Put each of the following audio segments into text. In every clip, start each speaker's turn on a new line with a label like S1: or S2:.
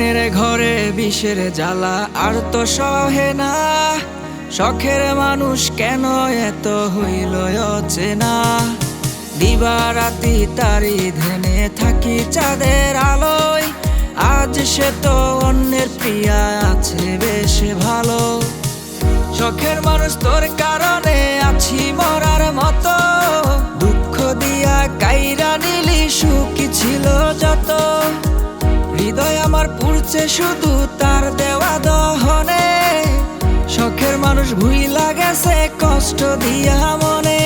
S1: প্রাণের ঘরে বিষের জ্বালা আর তো সহে না। শখের মানুষ কেন এত হইল অচেনা। দিবারাতি তারি ধ্যানে থাকি চাঁদের আলোয়। আজ সে তো অন্যের প্রিয়া আছে বেশ ভালো। শখের মানুষ তোর কারণে আছি মরার মতো। দুঃখ দিয়া কাইরা নিলি সুখী ছিল যত। হৃদয় আমার পুড়ছে শুধু তার দেওয়া দহনে। শখের মানুষ ভুইলা গেছে কষ্ট দিয়া মনে।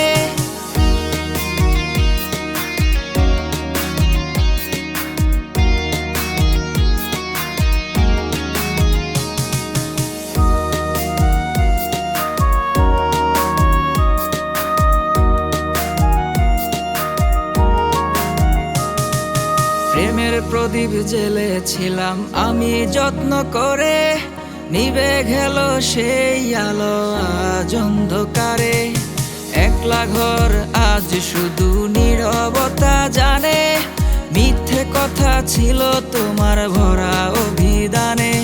S1: প্রেমের প্রদীপ জ্বেলেছিলাম আমি যত্ন করে। নিভে গেল সেই আলো আজ অন্ধকারে। একলা ঘর আজ শুধু নীরবতা জানে। মিথ্যে কথা ছিল তোমার ভরা অভিধানে।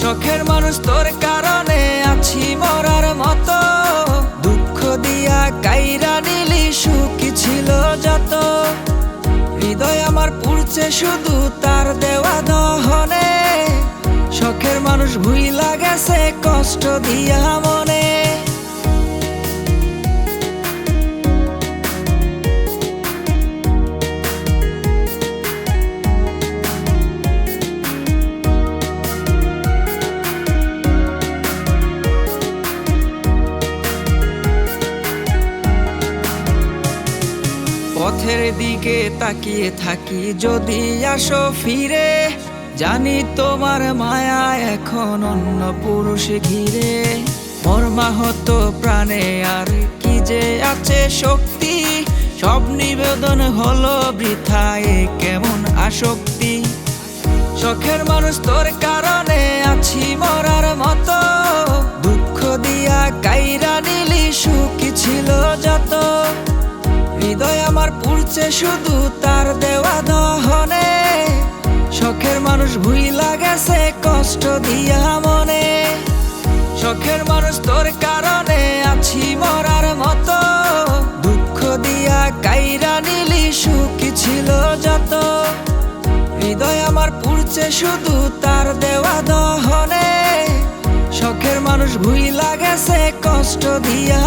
S1: শখের মানুষ তোর কারণে আছি মরার মতো। দুঃখ দিয়া কাইরা নিলি সুখী ছিল যত। হৃদয় আমার পুড়ছে শুধু তার দেওয়া দহনে। শখের মানুষ ভুইলা গেছে কষ্ট দিয়া মনে। পথের দিকে তাকিয়ে থাকি যদি আসো ফিরে। জানি তোমার মায়া এখন অন্য পুরুষ ঘিরে। মর্মাহত প্রাণে আর কি যে আছে শক্তি। সব নিবেদন হলো বৃথায় কেমন আসক্তি। শখের মানুষ তোর কারণে আছি মরার মতো। দুঃখ দিয়া কাইরা নিলি সুখী ছিল যত। হৃদয় আমার পুড়ছে শুধু তার দেওয়া দহনে। শখের মানুষ ভুইলা গেছে কষ্ট দিয়া মনে। শখের মানুষ তোর কারণে আছি মরার মতো। দুঃখ দিয়া কাইরা নিলি সুখী ছিল যত। হৃদয় আমার পুড়ছে শুধু তার দেওয়া দহনে। শখের মানুষ ভুইলা গেছে কষ্ট দিয়া